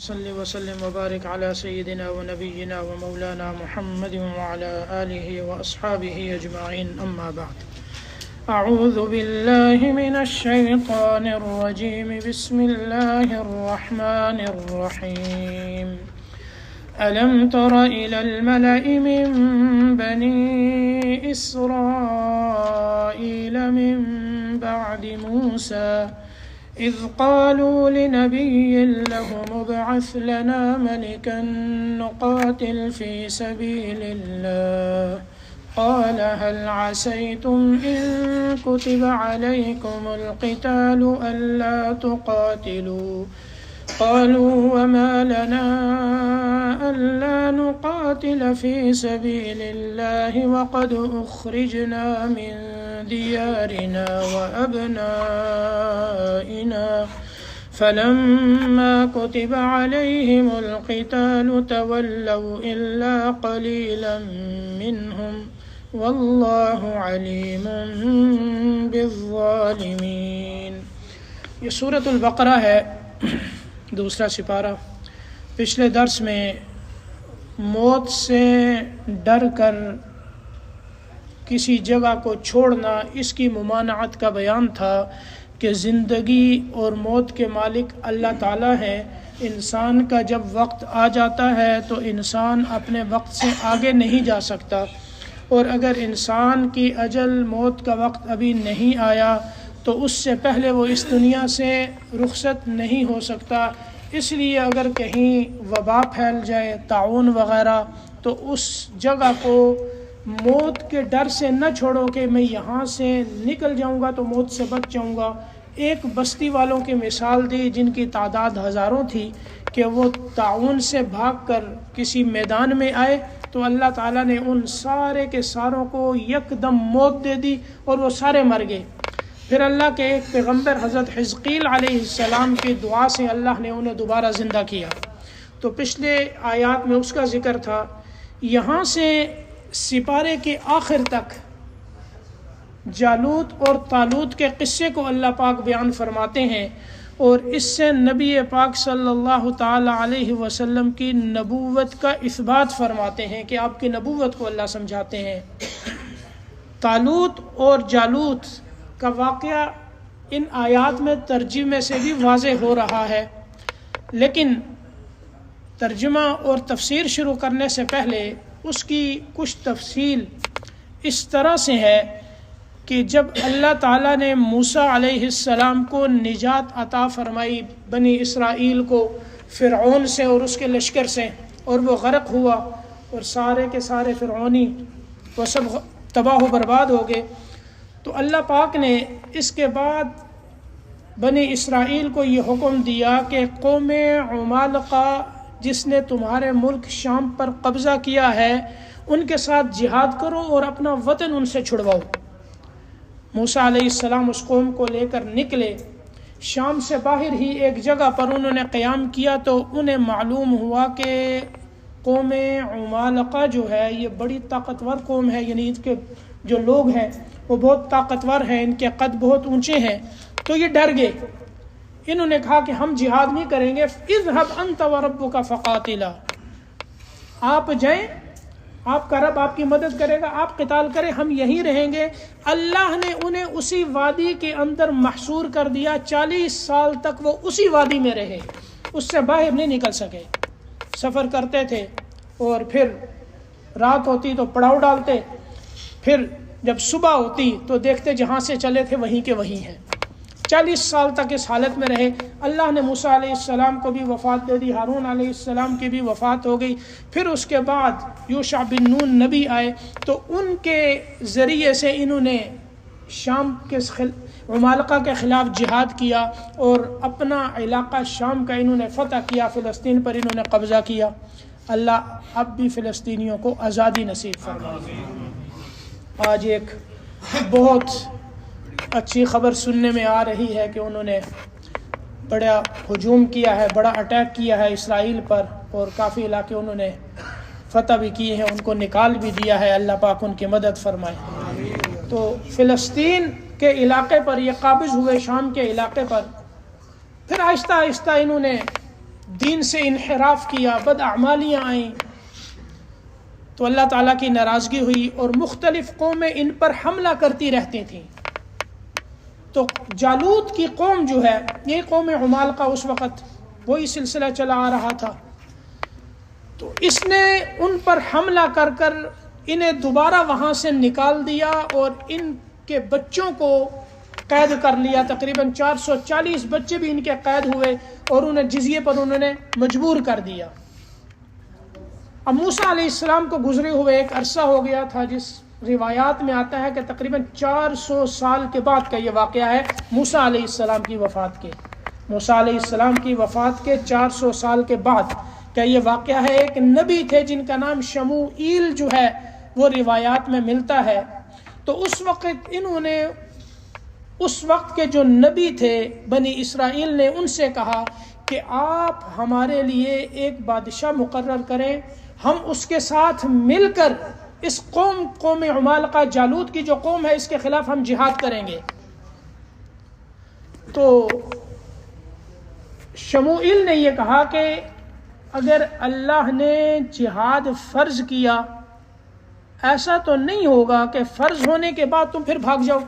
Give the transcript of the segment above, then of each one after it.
صلی وسلم وبارک علی سیدنا و نبینا و مولانا محمد وعلی آلہ و اصحابہ اجمعین، اما بعد۔ اعوذ باللہ من الشیطان الرجیم، بسم اللہ الرحمن الرحیم۔ ألم تر إلى الملأ من بني إسرائيل من بعد موسى إذ قالوا لنبي له ابعث لنا ملكا نقاتل في سبيل الله قال هل عسيتم إن كتب عليكم القتال ألا تقاتلوا قالوا وما لنا ألا نقاتل في سبيل الله وقد أخرجنا من ديارنا وأبنائنا فلما كتب عليهم القتال تولوا إلا قليلا منهم والله عليم بالظالمين۔ یہ سورۃ البقرہ ہے، دوسرا سپارہ۔ پچھلے درس میں موت سے ڈر کر کسی جگہ کو چھوڑنا، اس کی ممانعت کا بیان تھا کہ زندگی اور موت کے مالک اللہ تعالیٰ ہے۔ انسان کا جب وقت آ جاتا ہے تو انسان اپنے وقت سے آگے نہیں جا سکتا، اور اگر انسان کی اجل موت کا وقت ابھی نہیں آیا تو اس سے پہلے وہ اس دنیا سے رخصت نہیں ہو سکتا۔ اس لیے اگر کہیں وبا پھیل جائے، طاعون وغیرہ، تو اس جگہ کو موت کے ڈر سے نہ چھوڑو کہ میں یہاں سے نکل جاؤں گا تو موت سے بچ جاؤں گا۔ ایک بستی والوں کی مثال دی جن کی تعداد ہزاروں تھی کہ وہ طاعون سے بھاگ کر کسی میدان میں آئے تو اللہ تعالیٰ نے ان سارے کے ساروں کو یکدم موت دے دی اور وہ سارے مر گئے۔ پھر اللہ کے ایک پیغمبر حضرت حزقیل علیہ السلام کی دعا سے اللہ نے انہیں دوبارہ زندہ کیا۔ تو پچھلے آیات میں اس کا ذکر تھا۔ یہاں سے سپارے کے آخر تک جالوت اور طالوت کے قصے کو اللہ پاک بیان فرماتے ہیں، اور اس سے نبی پاک صلی اللہ تعالی علیہ وسلم کی نبوت کا اثبات فرماتے ہیں کہ آپ کی نبوت کو اللہ سمجھاتے ہیں۔ طالوت اور جالوت کا واقعہ ان آیات میں ترجمے سے بھی واضح ہو رہا ہے، لیکن ترجمہ اور تفسیر شروع کرنے سے پہلے اس کی کچھ تفصیل اس طرح سے ہے کہ جب اللہ تعالیٰ نے موسیٰ علیہ السلام کو نجات عطا فرمائی، بنی اسرائیل کو فرعون سے اور اس کے لشکر سے، اور وہ غرق ہوا اور سارے کے سارے فرعونی وہ سب تباہ و برباد ہو گئے، تو اللہ پاک نے اس کے بعد بنی اسرائیل کو یہ حکم دیا کہ قوم عمالقہ جس نے تمہارے ملک شام پر قبضہ کیا ہے ان کے ساتھ جہاد کرو اور اپنا وطن ان سے چھڑواؤ۔ موسیٰ علیہ السلام اس قوم کو لے کر نکلے، شام سے باہر ہی ایک جگہ پر انہوں نے قیام کیا تو انہیں معلوم ہوا کہ قوم عمالقہ جو ہے یہ بڑی طاقتور قوم ہے، یعنی ان کے جو لوگ ہیں وہ بہت طاقتور ہیں، ان کے قد بہت اونچے ہیں، تو یہ ڈر گئے۔ انہوں نے کہا کہ ہم جہاد نہیں کریں گے، اذهب انت وربك فقاتلا، آپ جائیں، آپ کا رب آپ کی مدد کرے گا، آپ قتال کریں، ہم یہیں رہیں گے۔ اللہ نے انہیں اسی وادی کے اندر محصور کر دیا، 40 سال تک وہ اسی وادی میں رہے، اس سے باہر نہیں نکل سکے۔ سفر کرتے تھے اور پھر رات ہوتی تو پڑاؤ ڈالتے، پھر جب صبح ہوتی تو دیکھتے جہاں سے چلے تھے وہیں کے وہیں ہیں۔ 40 سال تک اس حالت میں رہے۔ اللہ نے موسیٰ علیہ السلام کو بھی وفات دے دی، ہارون علیہ السلام کی بھی وفات ہو گئی۔ پھر اس کے بعد یوشع بن نون نبی آئے تو ان کے ذریعے سے انہوں نے شام کے عمالقہ کے خلاف جہاد کیا اور اپنا علاقہ شام کا انہوں نے فتح کیا، فلسطین پر انہوں نے قبضہ کیا۔ اللہ اب بھی فلسطینیوں کو آزادی نصیب فرمائے۔ آج ایک بہت اچھی خبر سننے میں آ رہی ہے کہ انہوں نے بڑا ہجوم کیا ہے، بڑا اٹیک کیا ہے اسرائیل پر، اور کافی علاقے انہوں نے فتح بھی کیے ہیں، ان کو نکال بھی دیا ہے۔ اللہ پاک ان کی مدد فرمائے۔ تو فلسطین کے علاقے پر یہ قابض ہوئے، شام کے علاقے پر، پھر آہستہ آہستہ انہوں نے دین سے انحراف کیا، بد اعمالیاں آئیں تو اللہ تعالیٰ کی ناراضگی ہوئی اور مختلف قومیں ان پر حملہ کرتی رہتی تھیں. تو جالوت کی قوم جو ہے، یہ قوم عمالقہ، اس وقت وہی سلسلہ چلا آ رہا تھا، تو اس نے ان پر حملہ کر کر انہیں دوبارہ وہاں سے نکال دیا اور ان کے بچوں کو قید کر لیا. تقریباً 440 بچے بھی ان کے قید ہوئے اور انہیں جزیے پر انہوں نے مجبور کر دیا. اب موسیٰ علیہ السلام کو گزرے ہوئے ایک عرصہ ہو گیا تھا، جس روایات میں آتا ہے کہ تقریباً 400 سال کے بعد کا یہ واقعہ ہے موسیٰ علیہ السلام کی وفات کے. موسیٰ علیہ السلام کی وفات کے 400 سال کے بعد کا یہ واقعہ ہے. ایک نبی تھے جن کا نام شموئیل جو ہے وہ روایات میں ملتا ہے. تو اس وقت انہوں نے، اس وقت کے جو نبی تھے بنی اسرائیل نے ان سے کہا کہ آپ ہمارے لیے ایک بادشاہ مقرر کریں، ہم اس کے ساتھ مل کر اس قوم عمالقہ، جالوت کی جو قوم ہے، اس کے خلاف ہم جہاد کریں گے. تو شموئیل نے یہ کہا کہ اگر اللہ نے جہاد فرض کیا، ایسا تو نہیں ہوگا کہ فرض ہونے کے بعد تم پھر بھاگ جاؤ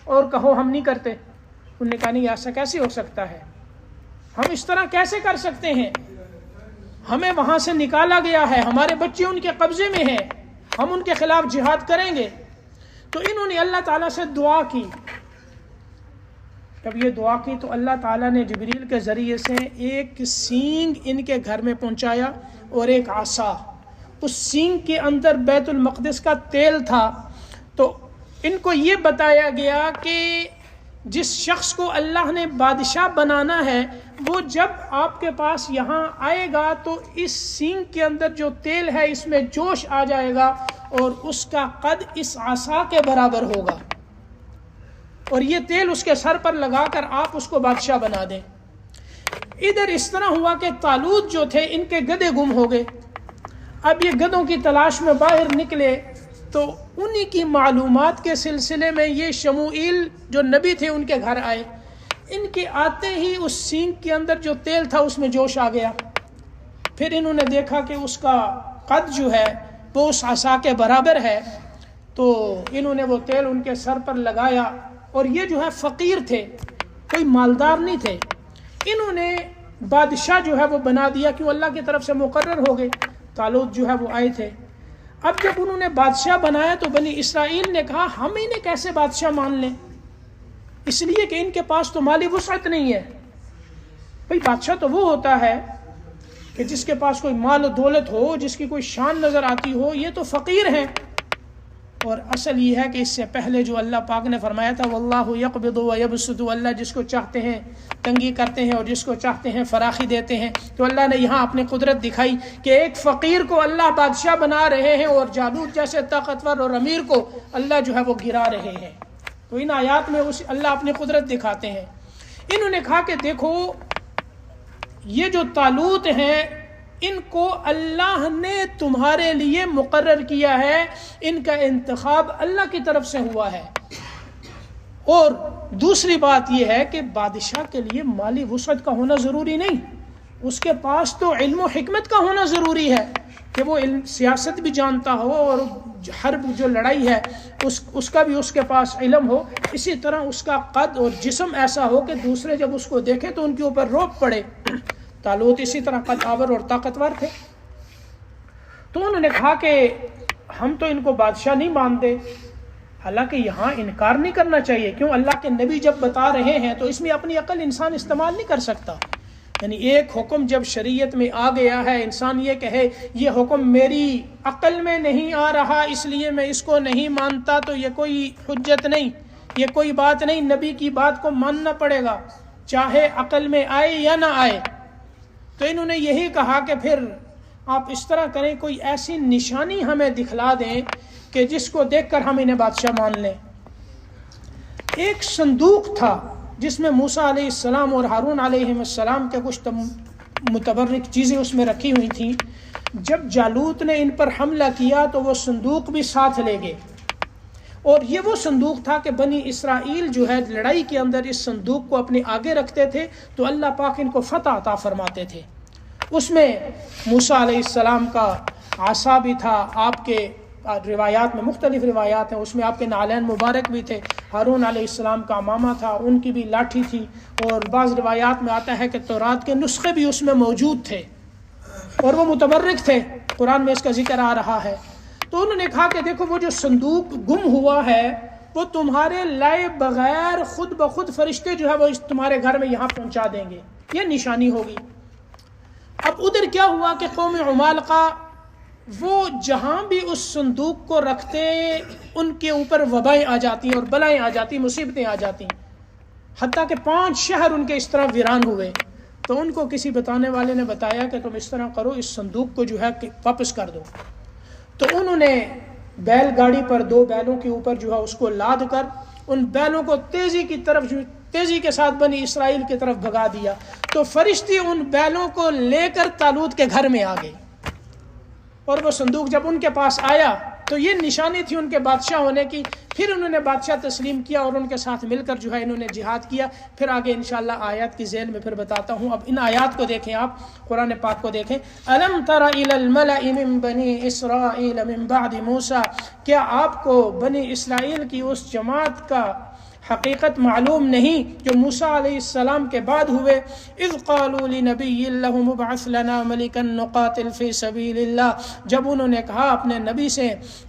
اور کہو ہم نہیں کرتے. انہوں نے کہا نہیں، ایسا کیسے ہو سکتا ہے، ہم اس طرح کیسے کر سکتے ہیں، ہمیں وہاں سے نکالا گیا ہے، ہمارے بچے ان کے قبضے میں ہیں، ہم ان کے خلاف جہاد کریں گے. تو انہوں نے اللہ تعالیٰ سے دعا کی. جب یہ دعا کی تو اللہ تعالیٰ نے جبریل کے ذریعے سے ایک سینگ ان کے گھر میں پہنچایا اور ایک عصا. اس سینگ کے اندر بیت المقدس کا تیل تھا. تو ان کو یہ بتایا گیا کہ جس شخص کو اللہ نے بادشاہ بنانا ہے وہ جب آپ کے پاس یہاں آئے گا تو اس سینگ کے اندر جو تیل ہے اس میں جوش آ جائے گا اور اس کا قد اس عصا کے برابر ہوگا، اور یہ تیل اس کے سر پر لگا کر آپ اس کو بادشاہ بنا دیں. ادھر اس طرح ہوا کہ طالوت جو تھے ان کے گدھے گم ہو گئے. اب یہ گدھوں کی تلاش میں باہر نکلے تو انہی کی معلومات کے سلسلے میں یہ شموئیل جو نبی تھے ان کے گھر آئے. ان کے آتے ہی اس سینگ کے اندر جو تیل تھا اس میں جوش آ گیا. پھر انہوں نے دیکھا کہ اس کا قد جو ہے وہ اس عصا کے برابر ہے. تو انہوں نے وہ تیل ان کے سر پر لگایا، اور یہ جو ہے فقیر تھے، کوئی مالدار نہیں تھے. انہوں نے بادشاہ جو ہے وہ بنا دیا، کیوں اللہ کی طرف سے مقرر ہو گئے. طالوت جو ہے وہ آئے تھے. اب جب انہوں نے بادشاہ بنایا تو بنی اسرائیل نے کہا ہم انہیں کیسے بادشاہ مان لیں، اس لیے کہ ان کے پاس تو مالی وسعت نہیں ہے. بھئی بادشاہ تو وہ ہوتا ہے کہ جس کے پاس کوئی مال و دولت ہو، جس کی کوئی شان نظر آتی ہو. یہ تو فقیر ہیں. اور اصل یہ ہے کہ اس سے پہلے جو اللہ پاک نے فرمایا تھا واللہ یقبض ویبسط، اللہ جس کو چاہتے ہیں تنگی کرتے ہیں اور جس کو چاہتے ہیں فراخی دیتے ہیں. تو اللہ نے یہاں اپنی قدرت دکھائی کہ ایک فقیر کو اللہ بادشاہ بنا رہے ہیں اور جالوت جیسے طاقتور اور امیر کو اللہ جو ہے وہ گرا رہے ہیں. تو ان آیات میں اللہ اپنی قدرت دکھاتے ہیں. انہوں نے کہا کہ دیکھو یہ جو طالوت ہیں ان کو اللہ نے تمہارے لیے مقرر کیا ہے، ان کا انتخاب اللہ کی طرف سے ہوا ہے. اور دوسری بات یہ ہے کہ بادشاہ کے لیے مالی وسعت کا ہونا ضروری نہیں، اس کے پاس تو علم و حکمت کا ہونا ضروری ہے کہ وہ سیاست بھی جانتا ہو اور حرب جو لڑائی ہے اس کا بھی اس کے پاس علم ہو. اسی طرح اس کا قد اور جسم ایسا ہو کہ دوسرے جب اس کو دیکھیں تو ان کے اوپر روب پڑے. طالوت اسی طرح قد آور اور طاقتور تھے. تو انہوں نے کہا کہ ہم تو ان کو بادشاہ نہیں مانتے. حالانکہ یہاں انکار نہیں کرنا چاہیے، کیوں اللہ کے نبی جب بتا رہے ہیں تو اس میں اپنی عقل انسان استعمال نہیں کر سکتا. یعنی ایک حکم جب شریعت میں آ گیا ہے، انسان یہ کہے یہ حکم میری عقل میں نہیں آ رہا اس لیے میں اس کو نہیں مانتا، تو یہ کوئی حجت نہیں، یہ کوئی بات نہیں. نبی کی بات کو ماننا پڑے گا چاہے عقل میں آئے یا نہ آئے. تو انہوں نے یہی کہا کہ پھر آپ اس طرح کریں، کوئی ایسی نشانی ہمیں دکھلا دیں کہ جس کو دیکھ کر ہم انہیں بادشاہ مان لیں. ایک صندوق تھا جس میں موسیٰ علیہ السلام اور ہارون علیہ السلام کے کچھ متبرک چیزیں اس میں رکھی ہوئی تھیں. جب جالوت نے ان پر حملہ کیا تو وہ صندوق بھی ساتھ لے گئے، اور یہ وہ صندوق تھا کہ بنی اسرائیل جو ہے لڑائی کے اندر اس صندوق کو اپنے آگے رکھتے تھے تو اللہ پاک ان کو فتح عطا فرماتے تھے. اس میں موسیٰ علیہ السلام کا عصا بھی تھا، آپ کے روایات میں مختلف روایات ہیں، اس میں آپ کے نالین مبارک بھی تھے، ہارون علیہ السلام کا امامہ تھا، ان کی بھی لاٹھی تھی، اور بعض روایات میں آتا ہے کہ تورات کے نسخے بھی اس میں موجود تھے اور وہ متبرک تھے، قرآن میں اس کا ذکر آ رہا ہے۔ تو انہوں نے کہا کہ دیکھو وہ جو صندوق گم ہوا ہے وہ تمہارے لائے بغیر خود بخود فرشتے جو ہے وہ تمہارے گھر میں یہاں پہنچا دیں گے، یہ نشانی ہوگی۔ اب ادھر کیا ہوا کہ قوم عمالقہ وہ جہاں بھی اس صندوق کو رکھتے ان کے اوپر وبائیں آ جاتی ہیں اور بلائیں آ جاتی ہیں، مصیبتیں آ جاتی ہیں، حتیٰ کہ 5 شہر ان کے اس طرح ویران ہوئے۔ تو ان کو کسی بتانے والے نے بتایا کہ تم اس طرح کرو، اس صندوق کو جو ہے واپس کر دو۔ تو انہوں نے بیل گاڑی پر 2 بیلوں کے اوپر جو ہے اس کو لاد کر ان بیلوں کو تیزی کے ساتھ بنی اسرائیل کی طرف بھگا دیا۔ تو فرشتے ان بیلوں کو لے کر طالوت کے گھر میں آ گئے، اور وہ صندوق جب ان کے پاس آیا تو یہ نشانی تھی ان کے بادشاہ ہونے کی۔ پھر انہوں نے بادشاہ تسلیم کیا اور ان کے ساتھ مل کر جو ہے انہوں نے جہاد کیا۔ پھر آگے انشاءاللہ آیات کی ذیل میں پھر بتاتا ہوں۔ اب ان آیات کو دیکھیں، آپ قرآن پاک کو دیکھیں۔ الم تر الی الملأ من بنی اسرائیل من بعد موسیٰ، کیا آپ کو بنی اسرائیل کی اس جماعت کا حقیقت معلوم نہیں جو موسیٰ علیہ السلام کے بعد ہوئے؟ اذ قالوا لنبی لهم ابعث لنا ملکا نقاتل فی سبیل اللہ، جب انہوں نے کہا اپنے نبی سے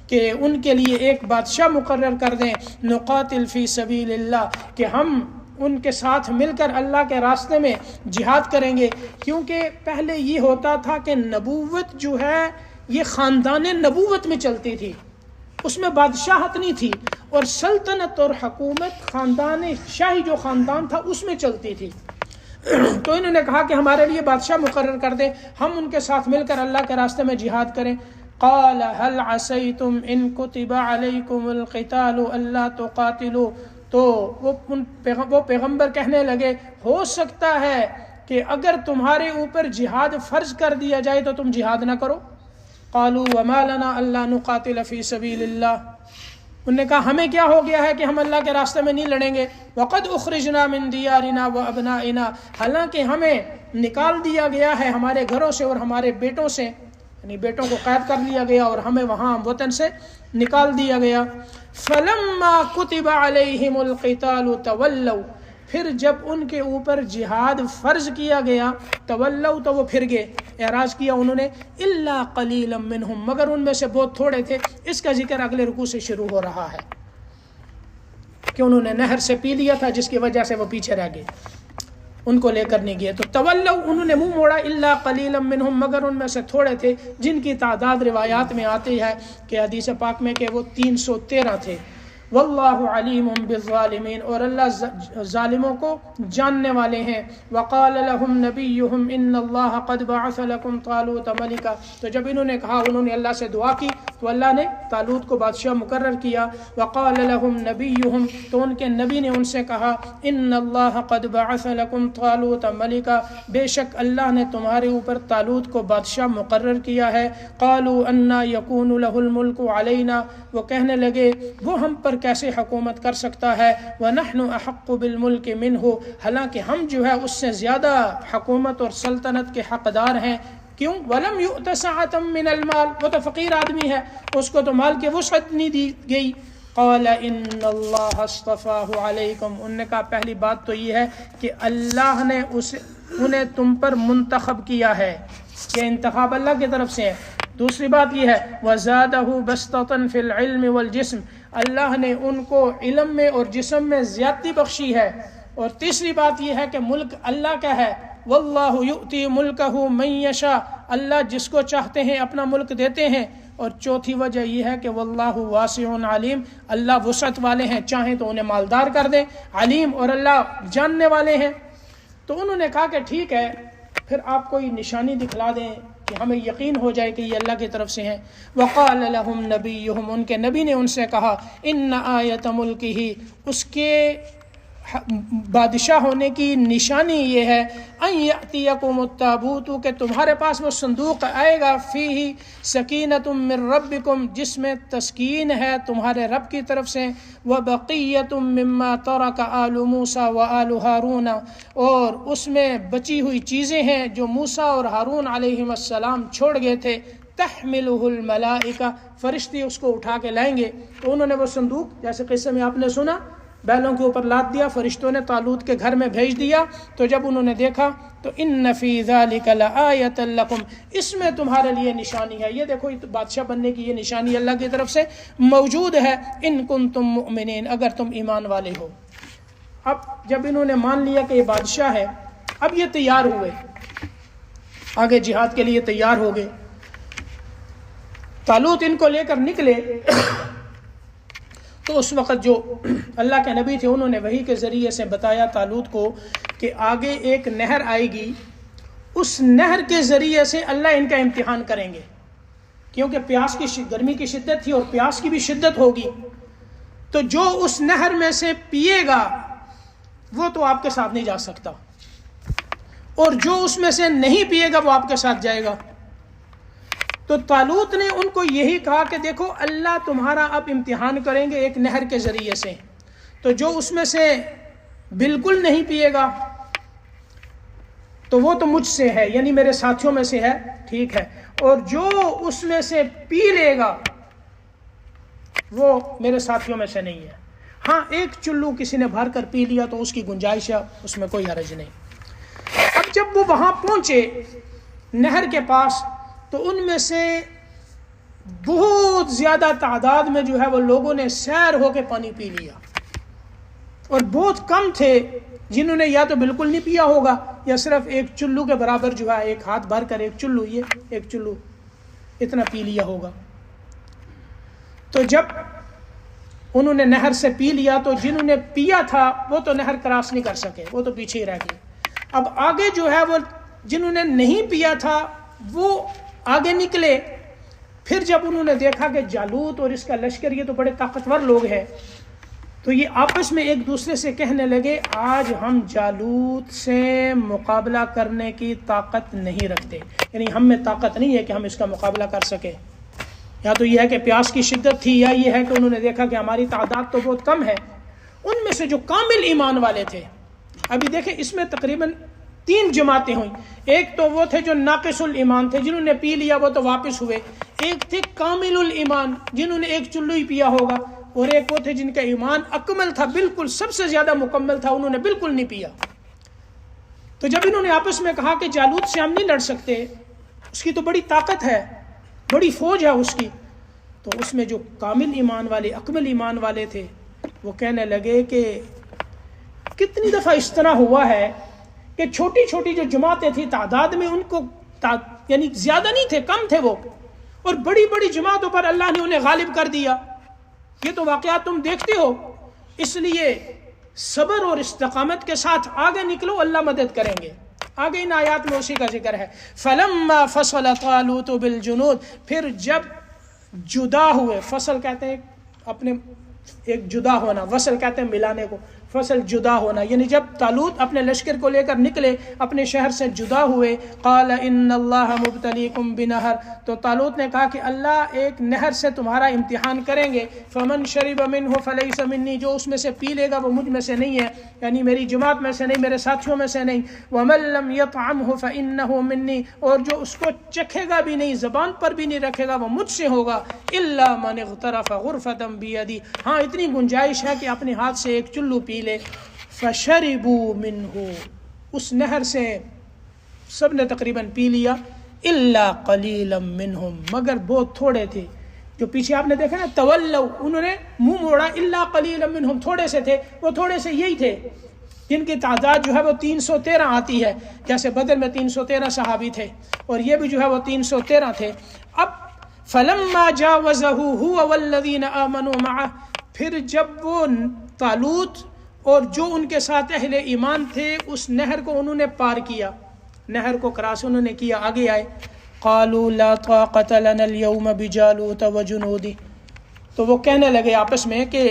کہ ان کے لیے ایک بادشاہ مقرر کر دیں، نقاتل فی سبیل اللہ، کہ ہم ان کے ساتھ مل کر اللہ کے راستے میں جہاد کریں گے۔ کیونکہ پہلے یہ ہوتا تھا کہ نبوت جو ہے یہ خاندان نبوت میں چلتی تھی، اس میں بادشاہت نہیں تھی، اور سلطنت اور حکومت خاندان شاہی جو خاندان تھا اس میں چلتی تھی۔ تو انہوں نے کہا کہ ہمارے لیے بادشاہ مقرر کر دیں، ہم ان کے ساتھ مل کر اللہ کے راستے میں جہاد کریں۔ قال هل عسیتم ان كتب علیکم القتال الا تقاتلوا، تو وہ پیغمبر کہنے لگے ہو سکتا ہے کہ اگر تمہارے اوپر جہاد فرض کر دیا جائے تو تم جہاد نہ کرو۔ قالوا وما لنا الا نقاتل فی سبیل اللہ، انہوں نے کہا ہمیں کیا ہو گیا ہے کہ ہم اللہ کے راستے میں نہیں لڑیں گے۔ وقد اخرجنا من دیارنا وابنائنا، حالانکہ ہمیں نکال دیا گیا ہے ہمارے گھروں سے اور ہمارے بیٹوں سے، یعنی بیٹوں کو قید کر لیا گیا اور ہمیں وہاں وطن سے نکال دیا گیا۔ فلما كتب علیہم القتال تولوا، پھر جب ان کے اوپر جہاد فرض کیا گیا، تولوا تو وہ پھر گئے، اعراض کیا انہوں نے، الا قلیلا منہم، مگر ان میں سے بہت تھوڑے تھے۔ اس کا ذکر اگلے رکوع سے شروع ہو رہا ہے کہ انہوں نے نہر سے پی لیا تھا جس کی وجہ سے وہ پیچھے رہ گئے، ان کو لے کر نہیں گئے۔ تو تولوا، انہوں نے منہ موڑا، الا قلیلا منہم، مگر ان میں سے تھوڑے تھے، جن کی تعداد روایات میں آتی ہے کہ حدیث پاک میں کہ وہ 313 تھے۔ واللہ علیم بالظالمین، اور اللہ ظالموں کو جاننے والے ہیں۔ وقال لهم نبیہم ان اللہ قد بعث لكم طالوت ملکا، تو جب انہوں نے کہا، انہوں نے اللہ سے دعا کی تو اللہ نے طالوت کو بادشاہ مقرر کیا۔ وقال لهم نبیہم، تو ان کے نبی نے ان سے کہا، ان اللہ قد بعث لكم طالوت ملکا، بے شک اللہ نے تمہارے اوپر طالوت کو بادشاہ مقرر کیا ہے۔ قالوا انا یکون له الملک علینا، وہ کہنے لگے وہ ہم پر کیسے حکومت کر سکتا ہے، وَنَحْنُ أَحَقُّ بِالْمُلْكِ مِنْهُ، حالانکہ ہم جو ہے اس سے زیادہ حکومت اور سلطنت کے حقدار ہیں۔ کیوں؟ وَلَمْ يُؤْتَ سَعَةً مِّنَ الْمَالِ، وہ تو فقیر آدمی ہے، اس کو تو مال کی وسعت نہیں دی گئی۔ قال ان اللہ اصطفاہ علیکم، انہوں نے کہا پہلی بات تو یہ ہے کہ اللہ نے انہیں تم پر منتخب کیا ہے، کہ انتخاب اللہ کی طرف سے ہے۔ دوسری بات یہ ہے وَزَادَهُ بَسْطَةً فِي الْعِلْمِ وَالْجِسْمِ، اللہ نے ان کو علم میں اور جسم میں زیادتی بخشی ہے۔ اور تیسری بات یہ ہے کہ ملک اللہ کا ہے، وَاللَّهُ يُؤْتِي مُلْكَهُ مَن يَشَاءُ، اللہ جس کو چاہتے ہیں اپنا ملک دیتے ہیں۔ اور چوتھی وجہ یہ ہے کہ واللہ واسع علیم، اللہ وسعت والے ہیں، چاہیں تو انہیں مالدار کر دیں، علیم اور اللہ جاننے والے ہیں۔ تو انہوں نے کہا کہ ٹھیک ہے، پھر آپ کوئی نشانی دکھلا دیں کہ ہمیں یقین ہو جائے کہ یہ اللہ کی طرف سے ہیں۔ وقال لهم نبیہم، ان کے نبی نے ان سے کہا، ان آیت ملکہ، اس کے بادشاہ ہونے کی نشانی یہ ہے ان یأتیکم التابوت کہ تمہارے پاس وہ صندوق آئے گا فیہ سکینۃ من ربکم جس میں تسکین ہے تمہارے رب کی طرف سے وبقیۃ مما ترک آل موسیٰ وآل ہارون اور اس میں بچی ہوئی چیزیں ہیں جو موسیٰ اور ہارون علیہم السلام چھوڑ گئے تھے تحملہ الملائکہ فرشتے اس کو اٹھا کے لائیں گے. تو انہوں نے وہ صندوق جیسے قصے میں آپ نے سنا بیلوں کے اوپر لاد دیا, فرشتوں نے طالوت کے گھر میں بھیج دیا. تو جب انہوں نے دیکھا تو ان فی ذلک لآیۃ لکم اس میں تمہارے لیے نشانی ہے. یہ دیکھو بادشاہ بننے کی یہ نشانی اللہ کی طرف سے موجود ہے. ان کنتم مؤمنین اگر تم ایمان والے ہو. اب جب انہوں نے مان لیا کہ یہ بادشاہ ہے اب یہ تیار ہوئے آگے جہاد کے لیے تیار ہو گئے. طالوت ان کو لے کر نکلے تو اس وقت جو اللہ کے نبی تھے انہوں نے وحی کے ذریعے سے بتایا طالوت کو کہ آگے ایک نہر آئے گی, اس نہر کے ذریعے سے اللہ ان کا امتحان کریں گے کیونکہ پیاس کی گرمی کی شدت تھی اور پیاس کی بھی شدت ہوگی. تو جو اس نہر میں سے پیے گا وہ تو آپ کے ساتھ نہیں جا سکتا اور جو اس میں سے نہیں پیے گا وہ آپ کے ساتھ جائے گا. تو طالوت نے ان کو یہی کہا کہ دیکھو اللہ تمہارا اب امتحان کریں گے ایک نہر کے ذریعے سے, تو جو اس میں سے بالکل نہیں پیے گا تو وہ تو مجھ سے ہے یعنی میرے ساتھیوں میں سے ہے, ٹھیک ہے, اور جو اس میں سے پی لے گا وہ میرے ساتھیوں میں سے نہیں ہے. ہاں ایک چلو کسی نے بھر کر پی لیا تو اس کی گنجائش ہے, اس میں کوئی حرج نہیں. اب جب وہ وہاں پہنچے نہر کے پاس تو ان میں سے بہت زیادہ تعداد میں جو ہے وہ لوگوں نے سیر ہو کے پانی پی لیا اور بہت کم تھے جنہوں نے یا تو بالکل نہیں پیا ہوگا یا صرف ایک چلو کے برابر جو ہے ایک ہاتھ بھر کر ایک چلو اتنا پی لیا ہوگا. تو جب انہوں نے نہر سے پی لیا تو جنہوں نے پیا تھا وہ تو نہر کراس نہیں کر سکے, وہ تو پیچھے ہی رہ گئے. اب آگے جو ہے وہ جنہوں نے نہیں پیا تھا وہ آگے نکلے. پھر جب انہوں نے دیکھا کہ جالوت اور اس کا لشکر یہ تو بڑے طاقتور لوگ ہیں تو یہ آپس میں ایک دوسرے سے کہنے لگے آج ہم جالوت سے مقابلہ کرنے کی طاقت نہیں رکھتے, یعنی ہم میں طاقت نہیں ہے کہ ہم اس کا مقابلہ کر سکیں. یا تو یہ ہے کہ پیاس کی شدت تھی یا یہ ہے کہ انہوں نے دیکھا کہ ہماری تعداد تو بہت کم ہے. ان میں سے جو کامل ایمان والے تھے, ابھی دیکھیں اس میں تقریباً 3 جماعتیں ہوئیں. ایک تو وہ تھے جو ناقص الایمان تھے جنہوں نے پی لیا وہ تو واپس ہوئے, ایک تھے کامل الایمان جنہوں نے ایک چلو ہی پیا ہوگا, اور ایک وہ تھے جن کا ایمان اکمل تھا, بالکل سب سے زیادہ مکمل تھا, انہوں نے بالکل نہیں پیا. تو جب انہوں نے آپس میں کہا کہ جالوت سے ہم نہیں لڑ سکتے, اس کی تو بڑی طاقت ہے, بڑی فوج ہے اس کی, تو اس میں جو کامل ایمان والے اکمل ایمان والے تھے وہ کہنے لگے کہ کتنی دفعہ اس طرح ہوا ہے کہ چھوٹی چھوٹی جو جماعتیں تھیں تعداد میں ان کو یعنی زیادہ نہیں تھے, کم تھے وہ, اور بڑی بڑی جماعتوں پر اللہ نے انہیں غالب کر دیا. یہ تو واقعات تم دیکھتے ہو, اس لیے صبر اور استقامت کے ساتھ آگے نکلو, اللہ مدد کریں گے. آگے ان آیات میں اسی کا ذکر ہے. فَلَمَّا فَصَلَ طَالُوتُ بِالْجُنُودِ پھر جب جدا ہوئے, فصل کہتے ہیں اپنے ایک جدا ہونا, وصل کہتے ہیں ملانے کو, فصل جدا ہونا, یعنی جب طالوت اپنے لشکر کو لے کر نکلے اپنے شہر سے جدا ہوئے. قال ان اللہ مبتلیکم بنہر تو طالوت نے کہا کہ اللہ ایک نہر سے تمہارا امتحان کریں گے. فمن شرب منہ فلیس منی جو اس میں سے پی لے گا وہ مجھ میں سے نہیں ہے, یعنی میری جماعت میں سے نہیں, میرے ساتھیوں میں سے نہیں. ومن لم یطعمہ فانہ منی اور جو اس کو چکھے گا بھی نہیں, زبان پر بھی نہیں رکھے گا, وہ مجھ سے ہوگا. الا من اغترف غرفۃ بیدی ہاں اتنی گنجائش ہے کہ اپنے ہاتھ سے ایک چلو پی لے. فشربوا منہ اس نہر سے سب نے تقریباً پی لیا. الا قلیلا منہم مگر بہت تھوڑے تھے جو پیچھے آپ نے دیکھا نا, تولوا انہوں نے منہ موڑا. الا قلیلا منہم تھوڑے سے تھے, وہ تھوڑے سے یہی تھے جن کی تعداد جو ہے وہ 313 آتی ہے, جیسے بدر میں 313 صحابی تھے اور یہ بھی جو ہے وہ 313 تھے. اب فلما جاوزہ هو والذین آمنوا معه پھر جب وہ طالوت اور جو ان کے ساتھ اہل ایمان تھے اس نہر کو انہوں نے پار کیا, نہر کو کراس انہوں نے کیا, آگے آئے. قالوا لا طاقت لنا اليوم بجالوت وجنودی تو وہ کہنے لگے آپس میں کہ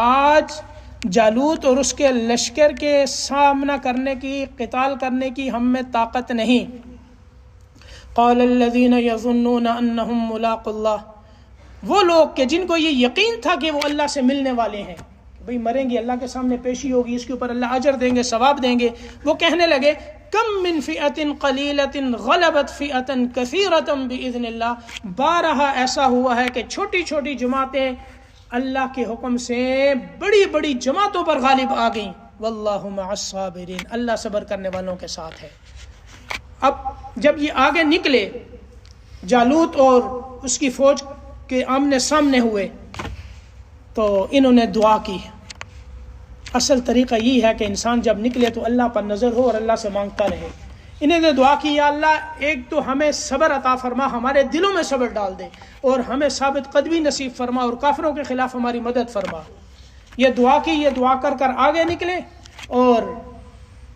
آج جالوت اور اس کے لشکر کے سامنا کرنے کی، قتال کرنے کی ہم میں طاقت نہیں۔ قال الذین یظنون انہم ملاقو اللہ، وہ لوگ کہ جن کو یہ یقین تھا کہ وہ اللہ سے ملنے والے ہیں، بھئی مریں گے، اللہ کے سامنے پیشی ہوگی، اس کے اوپر اللہ اجر دیں گے، ثواب دیں گے، وہ کہنے لگے کم من فئۃ قلیلۃ غلبت فئۃ کثیرۃ باذن اللہ، بارہا ایسا ہوا ہے کہ چھوٹی چھوٹی جماعتیں اللہ کے حکم سے بڑی بڑی جماعتوں پر غالب آ گئیں، واللہ مع الصابرین، اللہ صبر کرنے والوں کے ساتھ ہے۔ اب جب یہ آگے نکلے، جالوت اور اس کی فوج کے آمنے سامنے ہوئے، تو انہوں نے دعا کی۔ اصل طریقہ یہ ہے کہ انسان جب نکلے تو اللہ پر نظر ہو اور اللہ سے مانگتا رہے۔ انہوں نے دعا کی، یا اللہ ایک تو ہمیں صبر عطا فرما، ہمارے دلوں میں صبر ڈال دے، اور ہمیں ثابت قدمی نصیب فرما، اور کافروں کے خلاف ہماری مدد فرما۔ یہ دعا کی، یہ دعا کر کر آگے نکلے، اور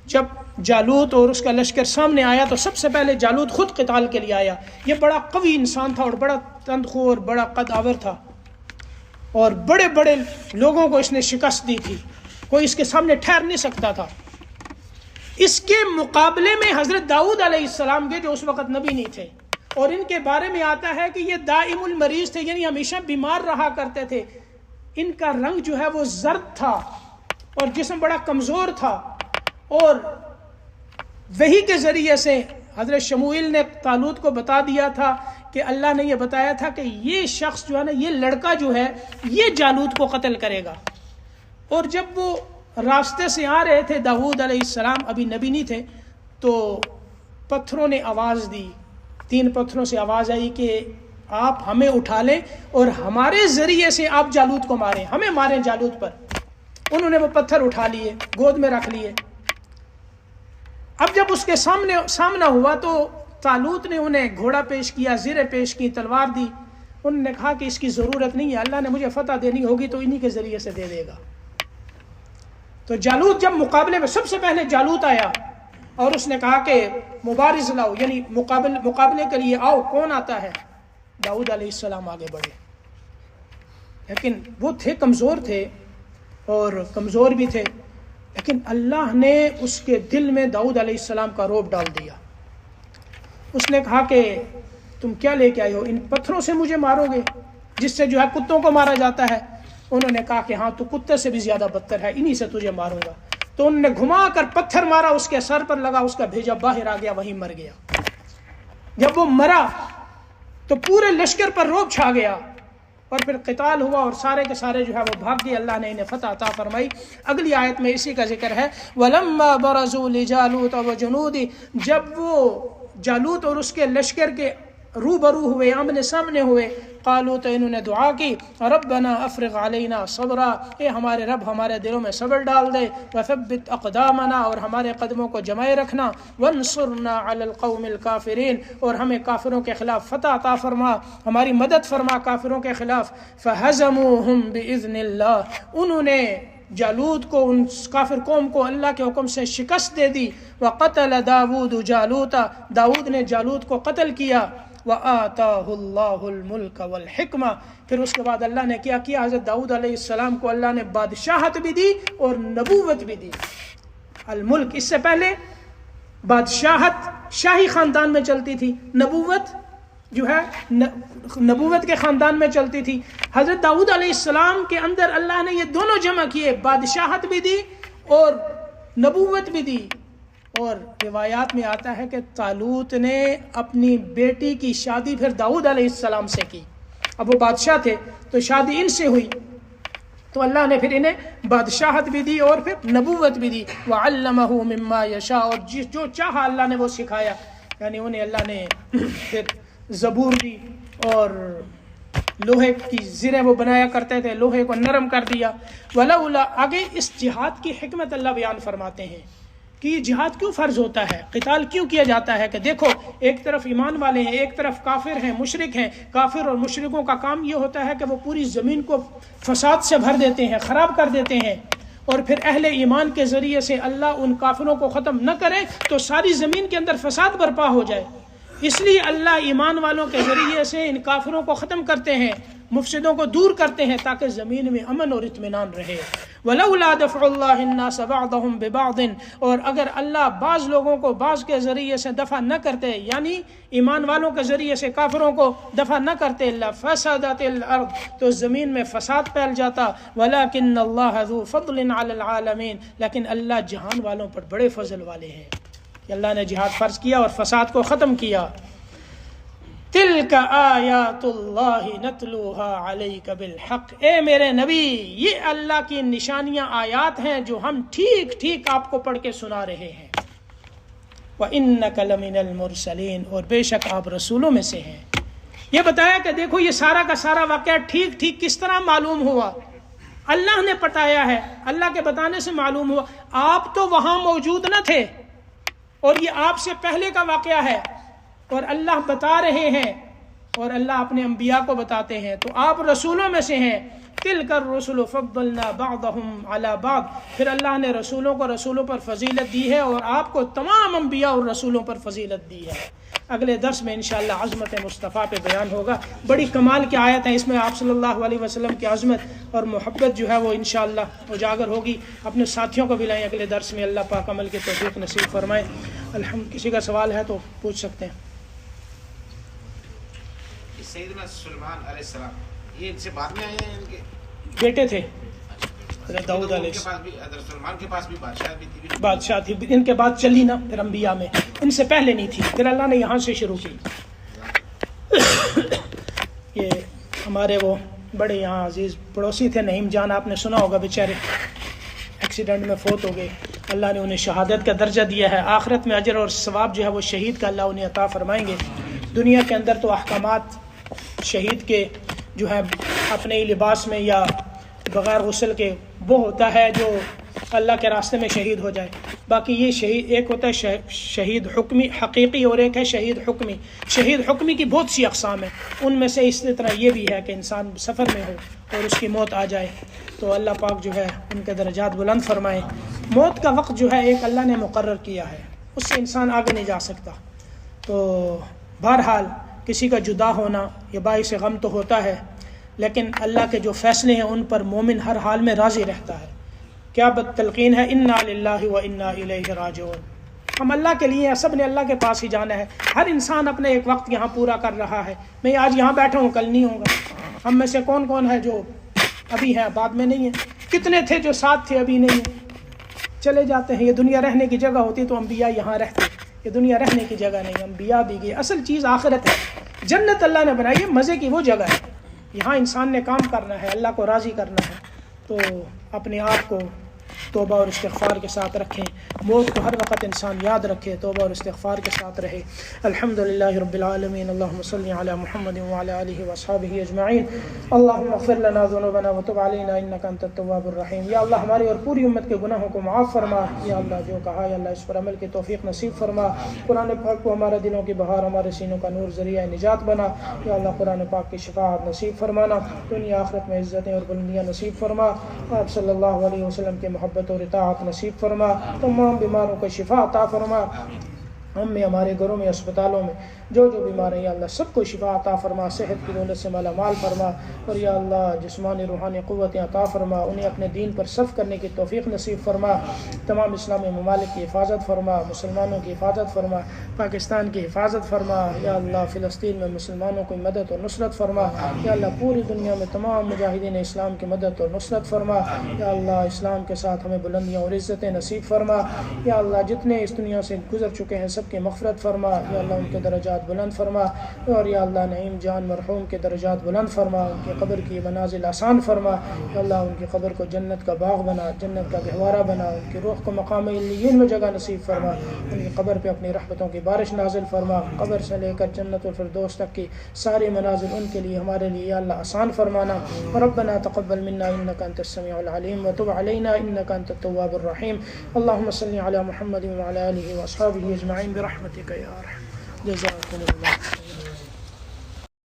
جب جالوت اور اس کا لشکر سامنے آیا تو سب سے پہلے جالوت خود قتال کے لیے آیا۔ یہ بڑا قوی انسان تھا اور بڑا تندخو اور بڑا قد آور تھا، اور بڑے بڑے لوگوں کو اس نے شکست دی تھی، کوئی اس کے سامنے ٹھہر نہیں سکتا تھا۔ اس کے مقابلے میں حضرت داؤد علیہ السلام کے، جو اس وقت نبی نہیں تھے، اور ان کے بارے میں آتا ہے کہ یہ دائم المریض تھے، یعنی ہمیشہ بیمار رہا کرتے تھے۔ ان کا رنگ جو ہے وہ زرد تھا، اور جسم بڑا کمزور تھا، اور وحی کے ذریعے سے حضرت شموئیل نے طالوت کو بتا دیا تھا کہ اللہ نے یہ بتایا تھا کہ یہ شخص جو ہے نا، یہ لڑکا جو ہے یہ جالوت کو قتل کرے گا۔ اور جب وہ راستے سے آ رہے تھے، داؤد علیہ السلام ابھی نبی نہیں تھے، تو پتھروں نے آواز دی، 3 پتھروں سے آواز آئی کہ آپ ہمیں اٹھا لیں اور ہمارے ذریعے سے آپ جالوت کو ماریں، ہمیں ماریں جالوت پر۔ انہوں نے وہ پتھر اٹھا لیے، گود میں رکھ لیے۔ اب جب اس کے سامنا ہوا تو طالوت نے انہیں گھوڑا پیش کیا، زریں پیش کی، تلوار دی۔ انہوں نے کہا کہ اس کی ضرورت نہیں ہے، اللہ نے مجھے فتح دینی ہوگی تو انہی کے ذریعے سے دے دے گا۔ تو جالوت جب مقابلے میں، سب سے پہلے جالوت آیا اور اس نے کہا کہ مبارز لاؤ، یعنی مقابلے کے لیے آؤ، کون آتا ہے؟ داؤد علیہ السلام آگے بڑھے، لیکن وہ تھے کمزور تھے، اور کمزور بھی تھے، لیکن اللہ نے اس کے دل میں داؤد علیہ السلام کا رعب ڈال دیا۔ اس نے کہا کہ تم کیا لے کے آئے ہو؟ ان پتھروں سے مجھے مارو گے جس سے جو ہے کتوں کو مارا جاتا ہے؟ انہوں نے کہا کہ ہاں تو کتے سے بھی زیادہ بدتر ہے، انہی سے تجھے ماروں گا۔ تو انہوں نے گھما کر پتھر مارا، اس کے سر پر لگا، اس کا بھیجا باہر آ گیا، وہیں مر گیا۔ جب وہ مرا تو پورے لشکر پر رعب چھا گیا، اور پھر قتال ہوا، اور سارے کے سارے جو ہے وہ بھاگ گئے۔ اللہ نے انہیں فتح عطا فرمائی۔ اگلی آیت میں اسی کا ذکر ہے، وَلَمَّا بَرَزُوا لِجَالُوتَ وَجُنُودِهِ، جب وہ جالوت اور اس کے لشکر کے روبرو ہوئے، آمنے سامنے ہوئے، قالوا، تو انہوں نے دعا کی، ربنا افرغ علینا صبرا، اے ہمارے رب ہمارے دلوں میں صبر ڈال دے، وثبت اقدامنا، اور ہمارے قدموں کو جمائے رکھنا، وانصرنا علی القوم الکافرین، اور ہمیں کافروں کے خلاف فتح عطا فرما، ہماری مدد فرما کافروں کے خلاف۔ فہزموہم باذن اللہ، انہوں نے جالوت کو، ان کافر قوم کو اللہ کے حکم سے شکست دے دی۔ وقتل داود جالوتا، داود نے جالوت کو قتل کیا۔ وَآتَاهُ اللَّهُ الْمُلْكَ وَالْحِكْمَةَ، پھر اس کے بعد اللہ نے کیا حضرت داؤد علیہ السلام کو اللہ نے بادشاہت بھی دی اور نبوت بھی دی۔ الملک، اس سے پہلے بادشاہت شاہی خاندان میں چلتی تھی، نبوت جو ہے نبوت کے خاندان میں چلتی تھی۔ حضرت داؤد علیہ السلام کے اندر اللہ نے یہ دونوں جمع کیے، بادشاہت بھی دی اور نبوت بھی دی۔ اور روایات میں آتا ہے کہ طالوت نے اپنی بیٹی کی شادی پھر داؤد علیہ السلام سے کی۔ اب وہ بادشاہ تھے تو شادی ان سے ہوئی، تو اللہ نے پھر انہیں بادشاہت بھی دی اور پھر نبوت بھی دی۔ وَعَلَّمَهُ مِمَّا يَشَاءُ، اور جو چاہا اللہ نے وہ سکھایا، یعنی انہیں اللہ نے پھر زبور دی، اور لوہے کی زریں وہ بنایا کرتے تھے، لوہے کو نرم کر دیا۔ وَلَوْلَا، آگے اس جہاد کی حکمت اللہ بیان فرماتے ہیں کہ یہ جہاد کیوں فرض ہوتا ہے، قتال کیوں کیا جاتا ہے، کہ دیکھو ایک طرف ایمان والے ہیں، ایک طرف کافر ہیں، مشرک ہیں۔ کافر اور مشرکوں کا کام یہ ہوتا ہے کہ وہ پوری زمین کو فساد سے بھر دیتے ہیں، خراب کر دیتے ہیں، اور پھر اہل ایمان کے ذریعے سے اللہ ان کافروں کو ختم نہ کرے تو ساری زمین کے اندر فساد برپا ہو جائے۔ اس لیے اللہ ایمان والوں کے ذریعے سے ان کافروں کو ختم کرتے ہیں، مفسدوں کو دور کرتے ہیں تاکہ زمین میں امن اور اطمینان رہے۔ وَلَوْلَا دَفْعُ اللَّهِ النَّاسَ بَعْضَهُمْ بِبَعْضٍ، اور اگر اللہ بعض لوگوں کو بعض کے ذریعے سے دفع نہ کرتے، یعنی ایمان والوں کے ذریعے سے کافروں کو دفع نہ کرتے، لَفَسَدَتِ الْأَرْضُ، تو زمین میں فساد پھیل جاتا۔ وَلَكِنَّ اللَّهَ ذُو فَضْلٍ عَلَى الْعَالَمِينَ، لیکن اللہ جہان والوں پر بڑے فضل والے ہیں کہ اللہ نے جہاد فرض کیا اور فساد کو ختم کیا۔ تلک آیات اللہ نتلوها علیک بالحق، اے میرے نبی یہ اللہ کی نشانیاں آیات ہیں جو ہم ٹھیک ٹھیک آپ کو پڑھ کے سنا رہے ہیں۔ وَإِنَّكَ لَمِنَ الْمُرْسَلِينَ، اور بے شک آپ رسولوں میں سے ہیں۔ یہ بتایا کہ دیکھو یہ سارا کا سارا واقعہ ٹھیک ٹھیک کس طرح معلوم ہوا، اللہ نے بتایا ہے، اللہ کے بتانے سے معلوم ہوا۔ آپ تو وہاں موجود نہ تھے اور یہ آپ سے پہلے کا واقعہ ہے، اور اللہ بتا رہے ہیں اور اللہ اپنے انبیاء کو بتاتے ہیں، تو آپ رسولوں میں سے ہیں۔ تِلْكَ الرُّسُلُ فَضَّلْنَا بَعْضَهُمْ عَلَى بَعْضٍ، پھر اللہ نے رسولوں کو رسولوں پر فضیلت دی ہے اور آپ کو تمام انبیاء اور رسولوں پر فضیلت دی ہے۔ اگلے درس میں انشاءاللہ عظمت مصطفیٰ پہ بیان ہوگا۔ بڑی کمال کی آیت ہے، اس میں آپ صلی اللہ علیہ وسلم کی عظمت اور محبت جو ہے وہ انشاءاللہ اجاگر ہوگی۔ اپنے ساتھیوں کو بھی لائیں اگلے درس میں، اللہ پاک عمل کی توفیق نصیب فرمائے۔ کسی کا سوال ہے تو پوچھ سکتے ہیں۔ سیدنا سلیمان علیہ السلام یہ ان سے بعد میں آئے ہیں، ان کے بیٹے تھے حضرت داؤد علیہ السلام، حضرت سلیمان کے پاس بھی بادشاہ بھی تھی، بادشاہ تھی، ان کے بعد چلی نا پھر انبیاء میں، ان سے پہلے نہیں تھی، پھر اللہ نے یہاں سے شروع کی۔ یہ ہمارے وہ بڑے یہاں عزیز پڑوسی تھے نعیم جان، آپ نے سنا ہوگا، بیچارے ایکسیڈنٹ میں فوت ہو گئے، اللہ نے انہیں شہادت کا درجہ دیا ہے، آخرت میں اجر اور ثواب جو ہے وہ شہید کا اللہ انہیں عطا فرمائیں گے۔ دنیا کے اندر تو احکامات شہید کے جو ہے اپنے ہی لباس میں یا بغیر غسل کے وہ ہوتا ہے جو اللہ کے راستے میں شہید ہو جائے، باقی یہ شہید ایک ہوتا ہے شہید حکمی حقیقی اور ایک ہے شہید حکمی۔ شہید حکمی کی بہت سی اقسام ہیں، ان میں سے اسی طرح یہ بھی ہے کہ انسان سفر میں ہو اور اس کی موت آ جائے تو اللہ پاک جو ہے ان کے درجات بلند فرمائے۔ موت کا وقت جو ہے ایک اللہ نے مقرر کیا ہے، اس سے انسان آگے نہیں جا سکتا، تو بہرحال کسی کا جدا ہونا یہ باعث غم تو ہوتا ہے، لیکن اللہ کے جو فیصلے ہیں ان پر مومن ہر حال میں راضی رہتا ہے۔ کیا بد ہے، انا للہ و انا الیہ راجعون، ہم اللہ کے لیے ہیں، سب نے اللہ کے پاس ہی جانا ہے۔ ہر انسان اپنے ایک وقت یہاں پورا کر رہا ہے، میں آج یہاں بیٹھا ہوں کل نہیں ہوں گا۔ ہم میں سے کون کون ہے جو ابھی ہیں بعد میں نہیں ہیں، کتنے تھے جو ساتھ تھے ابھی نہیں ہیں، چلے جاتے ہیں۔ یہ دنیا رہنے کی جگہ ہوتی تو انبیاء یہاں رہتے، یہ دنیا رہنے کی جگہ نہیں، انبیاء بھی گئے۔ اصل چیز آخرت ہے، جنت اللہ نے بنائی ہے، مزے کی وہ جگہ ہے، یہاں انسان نے کام کرنا ہے، اللہ کو راضی کرنا ہے، تو اپنے آپ کو توبہ اور استغفار کے ساتھ رکھیں، موت کو ہر وقت انسان یاد رکھے، توبہ اور استغفار کے ساتھ رہے۔ الحمدللہ رب العالمین، اللہم صلی علی محمد وعلی آلہ واصحابہ اجمعین، اللہم اغفر لنا ذنوبنا وتب علینا انک انت التواب الرحیم۔ یا اللہ ہماری اور پوری امت کے گناہوں کو معاف فرما، یا اللہ جو کہا یا اللہ اس پر عمل کی توفیق نصیب فرما۔ قرآن پاک کو ہمارے دلوں کی بہار، ہمارے سینوں کا نور، ذریعہ نجات بنا۔ یا اللہ قرآن پاک کی شفاعت نصیب فرمانا، دنیا آخرت میں عزتیں اور بلندیاں نصیب فرما۔ آپ صلی اللہ علیہ وسلم کے محبت اور اطاعت نصیب فرما، تمام بیماروں کو شفا عطا فرما۔ ہم میں، ہمارے گھروں میں، اسپتالوں میں جو بیمار ہیں یا اللہ سب کو شفا عطا فرما، صحت کی دولت سے مالا مال فرما، اور یا اللہ جسمانی روحانی قوتیں عطا فرما، انہیں اپنے دین پر صرف کرنے کی توفیق نصیب فرما۔ تمام اسلامی ممالک کی حفاظت فرما، مسلمانوں کی حفاظت فرما، پاکستان کی حفاظت فرما، یا اللہ فلسطین میں مسلمانوں کی مدد اور نصرت فرما، یا اللہ پوری دنیا میں تمام مجاہدین اسلام کی مدد اور نصرت فرما، یا اللہ اسلام کے ساتھ ہمیں بلندیاں اور عزتیں نصیب فرما، یا اللہ جتنے اس دنیا سے گزر چکے ہیں سب کی مغفرت فرما، یا اللہ ان کے درجات بلند فرما، اور یا اللہ نعیم جان مرحوم کے درجات بلند فرما، ان کی قبر کی منازل آسان فرما، یا اللہ ان کی قبر کو جنت کا باغ بنا، جنت کا گہوارہ بنا، ان کی روح کو مقام علیین میں جگہ نصیب فرما، ان کی قبر پہ اپنی رحمتوں کی بارش نازل فرما، قبر سے لے کر جنت الفردوس تک کی ساری منازل ان کے لیے ہمارے لیے یا اللہ آسان فرمانا۔ ربنا تقبل منا انک انت السمیع العلیم وتب علینا انک انت التواب الرحیم۔ اللهم صل علی محمد وعلی آلہ واصحابہ اجمعین برحمتک یا ارحم۔ جزاکم اللہ۔